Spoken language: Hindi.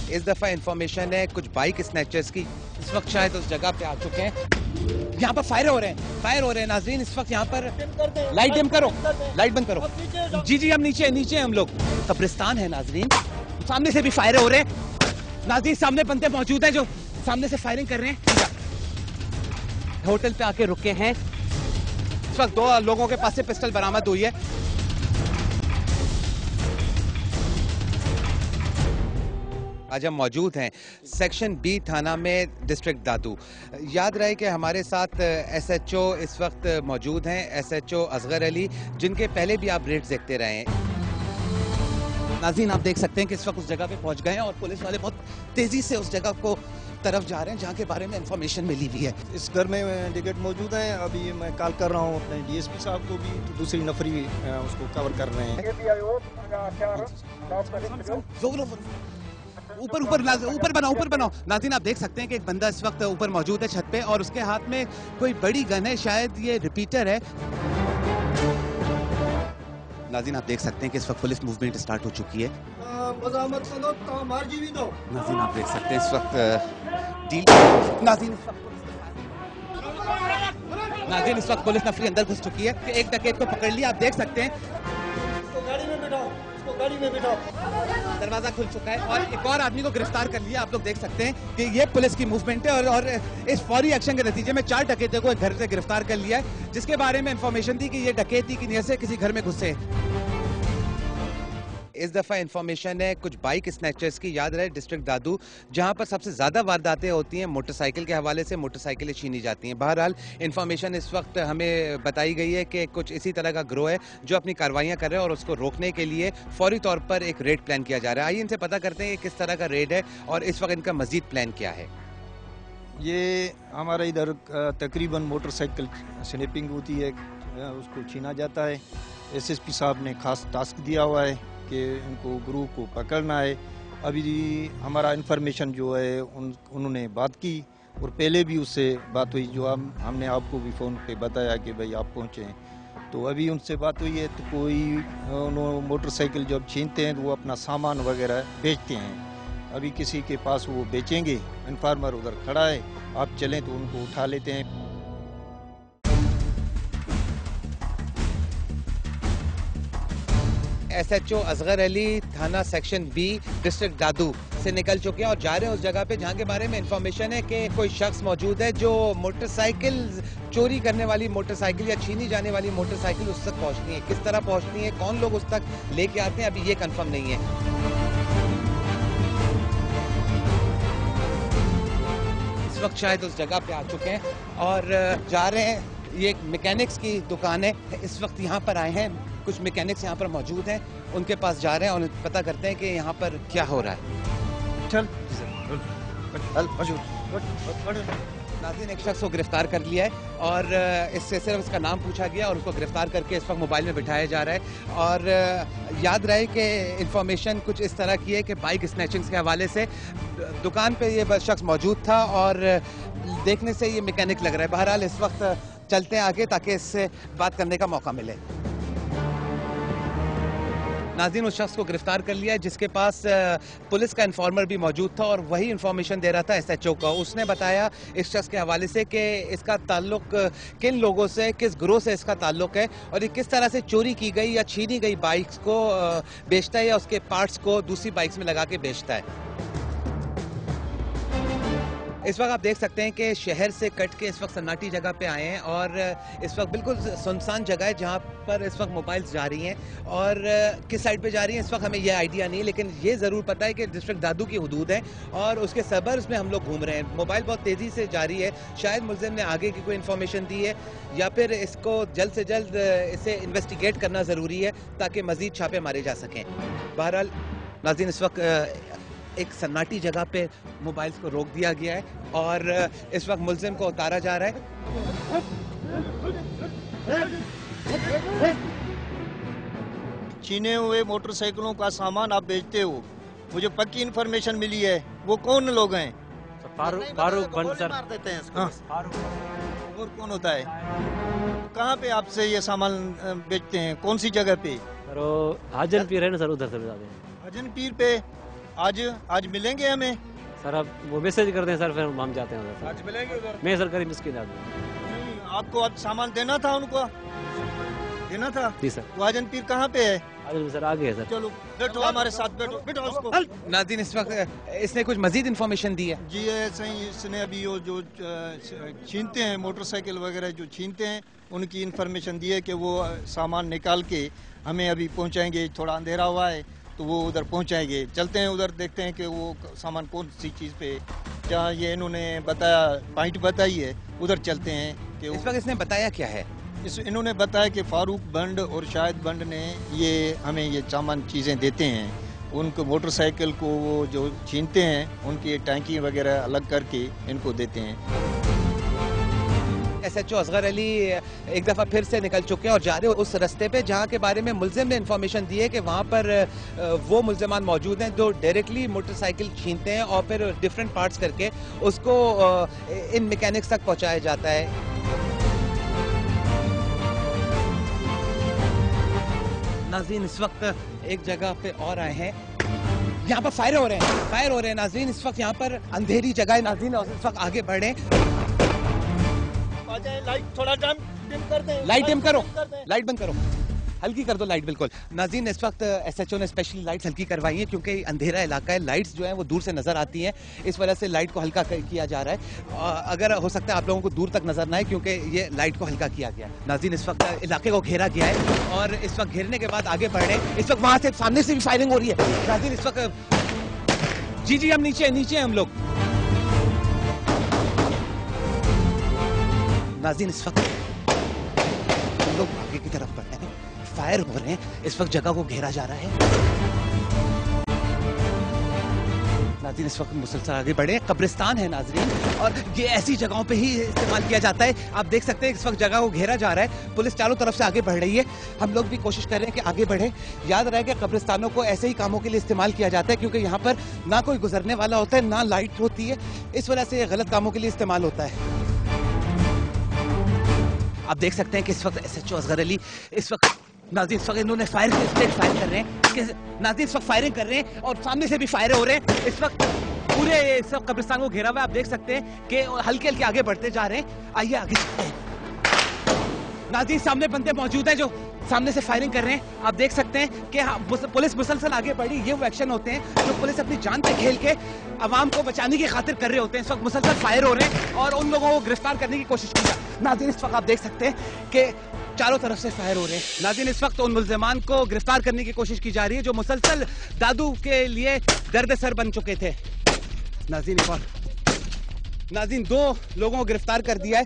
इस दफ़ा इंफॉर्मेशन है कुछ बाइक स्नैचर्स की, इस वक्त शायद उस जगह पे आ चुके हैं। यहाँ पर फायर हो रहे हैं नाजरीन। इस वक्त यहाँ पर लाइट डिम करो, लाइट बंद करो। जी जी, हम नीचे हम लोग। कब्रिस्तान है नाजरीन, सामने से भी फायर हो रहे हैं नाजरीन। सामने बंदे मौजूद हैं जो सामने से फायरिंग कर रहे हैं। होटल पे आके रुके हैं। इस वक्त 2 लोगों के पास से पिस्टल बरामद हुई है। आज हम मौजूद हैं सेक्शन बी थाना में, डिस्ट्रिक्ट दादू। याद रहे कि हमारे साथ एसएचओ इस वक्त मौजूद हैं, एसएचओ असगर अली, जिनके पहले भी आप रेड्स देखते रहे हैं। नाज़रीन, आप देख सकते हैं कि इस वक्त उस जगह पे पहुंच गए हैं और पुलिस वाले बहुत तेजी से उस जगह को तरफ जा रहे हैं जहां के बारे में इंफॉर्मेशन मिली हुई है। इस घर में इंडिकेट मौजूद है। अभी मैं कॉल कर रहा हूँ अपने डीएसपी साहब को भी, तो दूसरी नफरी उसको कवर कर रहे हैं। ऊपर बनाओ। नाज़रीन, आप देख सकते हैं कि एक बंदा इस वक्त ऊपर मौजूद है छत पे और उसके हाथ में कोई बड़ी गन है, शायद ये रिपीटर है। नाज़रीन, आप देख सकते हैं कि इस वक्त पुलिस मूवमेंट स्टार्ट हो चुकी है। नाज़रीन, आप देख सकते हैं इस वक्त नाज़रीन इस वक्त पुलिस नफरी अंदर घुस चुकी है कि एक डकैत को पकड़ लिया। आप देख सकते हैं गाड़ी में बिठाओ। दरवाजा खुल चुका है और एक और आदमी को गिरफ्तार कर लिया। आप लोग देख सकते हैं कि ये पुलिस की मूवमेंट है और इस फौरी एक्शन के नतीजे में 4 डकैतों को घर से गिरफ्तार कर लिया है, जिसके बारे में इंफॉर्मेशन थी कि ये डकैती की नियत से किसी घर में घुसे। इस दफ़ा इंफॉर्मेशन है कुछ बाइक स्नैचर्स की। याद रहे डिस्ट्रिक्ट दादू, जहां पर सबसे ज़्यादा वारदातें होती हैं मोटरसाइकिल के हवाले से, मोटरसाइकिलें छीनी जाती हैं। बहरहाल इंफॉर्मेशन इस वक्त हमें बताई गई है कि कुछ इसी तरह का ग्रोह है जो अपनी कार्रवाइयाँ कर रहे हैं और उसको रोकने के लिए फौरी तौर पर एक रेड प्लान किया जा रहा है। आइए इनसे पता करते हैं कि किस तरह का रेड है और इस वक्त इनका मजीद प्लान क्या है। ये हमारे इधर तकरीबन मोटरसाइकिल स्नैपिंग होती है, उसको छीना जाता है। एसएसपी साहब ने खास टास्क दिया हुआ है कि इनको ग्रुप को पकड़ना है। अभी हमारा इन्फॉर्मेशन जो है उन्होंने बात की और पहले भी उससे बात हुई, जो हमने आपको भी फ़ोन पे बताया कि भाई आप पहुँचे हैं। तो अभी उनसे बात हुई है तो कोई मोटरसाइकिल जब छीनते हैं तो वो अपना सामान वगैरह बेचते हैं। अभी किसी के पास वो बेचेंगे, इन्फॉर्मर उधर खड़ा है, आप चलें तो उनको उठा लेते हैं। एसएचओ असगर अली थाना सेक्शन बी डिस्ट्रिक्ट दादू से निकल चुके हैं और जा रहे हैं उस जगह पे जहां के बारे में इंफॉर्मेशन है कि कोई शख्स मौजूद है जो मोटरसाइकिल चोरी करने वाली मोटरसाइकिल या छीनी जाने वाली मोटरसाइकिल उस तक पहुंचनी है। किस तरह पहुंचनी है, कौन लोग उस तक लेके आते हैं, अभी ये कंफर्म नहीं है। इस वक्त शायद उस जगह पे आ चुके हैं और जा रहे हैं। ये एक मैकेनिक्स की दुकान है, इस वक्त यहाँ पर आए हैं। कुछ मैकेनिक्स यहाँ पर मौजूद हैं, उनके पास जा रहे हैं और पता करते हैं कि यहाँ पर क्या हो रहा है। चल नाज़रीन, एक शख्स को गिरफ्तार कर लिया है और इससे सिर्फ इसका नाम पूछा गया और उसको गिरफ्तार करके इस वक्त मोबाइल में बिठाया जा रहा है। और याद रहे कि इंफॉर्मेशन कुछ इस तरह की है कि बाइक स्नैचिंग्स के हवाले से दुकान पे ये शख्स मौजूद था और देखने से ये मैकेनिक लग रहा है। बहरहाल इस वक्त चलते हैं आगे ताकि इससे बात करने का मौका मिले। नाज़रीन, उस शख्स को गिरफ्तार कर लिया है जिसके पास पुलिस का इन्फॉर्मर भी मौजूद था और वही इन्फॉर्मेशन दे रहा था एसएचओ का। उसने बताया इस शख्स के हवाले से कि इसका ताल्लुक किन लोगों से, किस ग्रोह से इसका ताल्लुक है और ये किस तरह से चोरी की गई या छीनी गई बाइक्स को बेचता है या उसके पार्ट्स को दूसरी बाइक्स में लगा के बेचता है। इस वक्त आप देख सकते हैं कि शहर से कट के इस वक्त सन्नाटी जगह पे आए हैं और इस वक्त बिल्कुल सुनसान जगह है जहां पर इस वक्त मोबाइल्स जा रही हैं और किस साइड पे जा रही हैं इस वक्त हमें यह आइडिया नहीं है, लेकिन ये ज़रूर पता है कि डिस्ट्रिक्ट दादू की हदूद है और उसके सबर्स में हम लोग घूम रहे हैं। मोबाइल बहुत तेज़ी से जारी है, शायद मुलजिम ने आगे की कोई इन्फॉर्मेशन दी है या फिर इसको जल्द से जल्द इसे इन्वेस्टिगेट करना ज़रूरी है ताकि मज़ीद छापे मारे जा सकें। बहरहाल नाज़रीन, इस वक्त एक सन्नाटी जगह पे मोबाइल्स को रोक दिया गया है और इस वक्त मुलजिम को उतारा जा रहा है। छीने हुए मोटरसाइकिलों का सामान आप बेचते हो, मुझे पक्की इन्फॉर्मेशन मिली है। वो कौन लोग हैं? फारूक बंसर मार देते हैं इसको। और कौन होता है? कहाँ पे आपसे ये सामान बेचते हैं, कौन सी जगह पे? सर वो हाजन पीर है ना सर, उधर से जाते हैं। हाजन पीर पे आज मिलेंगे हमें? सर अब वो मैसेज करते हैं सर, फिर हम जाते हैं उधर। आज मिलेंगे उधर? मैं सर करीब मिस्किन आदमी। नहीं, आपको आज सामान देना था, उनको देना था। जी सर। वाजन पीर कहाँ पे है? आगे सर आगे है सर। चलो बैठो हमारे साथ, बैठो बैठो उसको। नाज़रीन, इस वक्त इसने कुछ मजीद इन्फॉर्मेशन दी है। जी ऐसे ही इसने अभी वो जो छीनते हैं मोटरसाइकिल वगैरह जो छीनते हैं, उनकी इन्फॉर्मेशन दी है कि वो सामान निकाल के हमें अभी पहुंचाएंगे। थोड़ा अंधेरा हुआ है तो वो उधर पहुंचाएंगे। चलते हैं उधर, देखते हैं कि वो सामान कौन सी चीज़ पे, जहाँ ये इन्होंने बताया पॉइंट बताई है, उधर चलते हैं कि इस वक्त इसने बताया क्या है? इन्होंने बताया कि फारूक बंड और शाहिद बंड ने ये हमें ये सामान चीज़ें देते हैं। उनको मोटरसाइकिल को वो जो छीनते हैं, उनकी टैंकी वगैरह अलग करके इनको देते हैं। SHO असगर अली एक दफ़ा फिर से निकल चुके हैं और जा रहे हैं उस रास्ते पे जहाँ के बारे में मुल्जिम ने इन्फॉर्मेशन दी है कि वहाँ पर वो मुल्जिमान मौजूद हैं जो डायरेक्टली मोटरसाइकिल छीनते हैं और फिर डिफरेंट पार्ट्स करके उसको इन मैकेनिक्स तक पहुँचाया जाता है। नाज़रीन, इस वक्त एक जगह पे और आए हैं, यहाँ पर फायर हो रहे हैं नाज़रीन। इस वक्त यहाँ पर अंधेरी जगह है नाज़रीन, और इस वक्त आगे बढ़े। लाइट थोड़ा डिम कर दें। लाइट डिम करो, लाइट बंद करो, हल्की कर दो लाइट। बिल्कुल नाज़रीन, इस वक्त SHO ने स्पेशली लाइट्स हल्की करवाई है क्योंकि अंधेरा इलाका है, लाइट्स जो है वो दूर से नजर आती हैं, इस वजह से लाइट को हल्का किया जा रहा है। अगर हो सकता है आप लोगों को दूर तक नजर ना आए क्योंकि ये लाइट को हल्का किया गया है। नाज़रीन, इस वक्त इलाके को घेरा गया है और इस वक्त घेरने के बाद आगे बढ़ रहे हैं। इस वक्त वहां से सामने से भी फायरिंग हो रही है नाज़रीन। इस वक्त जी हम नीचे हम लोग। नाज़रीन, इस वक्त हम लोग आगे की तरफ बढ़ रहे हैं, फायर हो रहे हैं, इस वक्त जगह को घेरा जा रहा है। नाज़रीन, इस वक्त मुसलसल आगे बढ़े, कब्रिस्तान है नाज़रीन, और ये ऐसी जगहों पे ही इस्तेमाल किया जाता है। आप देख सकते हैं इस वक्त जगह को घेरा जा रहा है, पुलिस चारों तरफ से आगे बढ़ रही है। हम लोग भी कोशिश कर रहे हैं कि आगे बढ़े। याद रहे कि कब्रिस्तानों को ऐसे ही कामों के लिए इस्तेमाल किया जाता है क्योंकि यहाँ पर ना कोई गुजरने वाला होता है, ना लाइट होती है, इस वजह से गलत कामों के लिए इस्तेमाल होता है। आप देख सकते हैं कि इस वक्त SHO असगर अली इस वक्त नाज़रीन, इस वक्त इन्होंने फायर कर रहे हैं। नाज़रीन, इस वक्त फायरिंग कर रहे हैं और सामने से भी फायर हो रहे हैं। इस वक्त पूरे इस वक्त कब्रिस्तान को घेरा हुआ है। आप देख सकते हैं कि हल्के हल्के आगे बढ़ते जा रहे हैं। आइए आगे चलते हैं। नाज़रीन, सामने बंदे मौजूद हैं जो सामने से फायरिंग कर रहे हैं। आप देख सकते हैं कि पुलिस मुसलसल आगे बढ़ी। ये वो एक्शन होते हैं जो पुलिस अपनी जान पे खेल के आवाम को बचाने की खातिर कर रहे होते हैं। इस वक्त मुसलसल फायर हो रहे हैं और उन लोगों को गिरफ्तार करने की कोशिश की जा रही है। नाज़रीन, इस वक्त आप देख सकते हैं कि चारों तरफ से फायर हो रहे हैं। नाज़रीन, इस वक्त उन मुल्जिमान को गिरफ्तार करने की कोशिश की जा रही है जो मुसलसल दादू के लिए दर्द सर बन चुके थे। नाज़रीन, 2 लोगों को गिरफ्तार कर दिया है।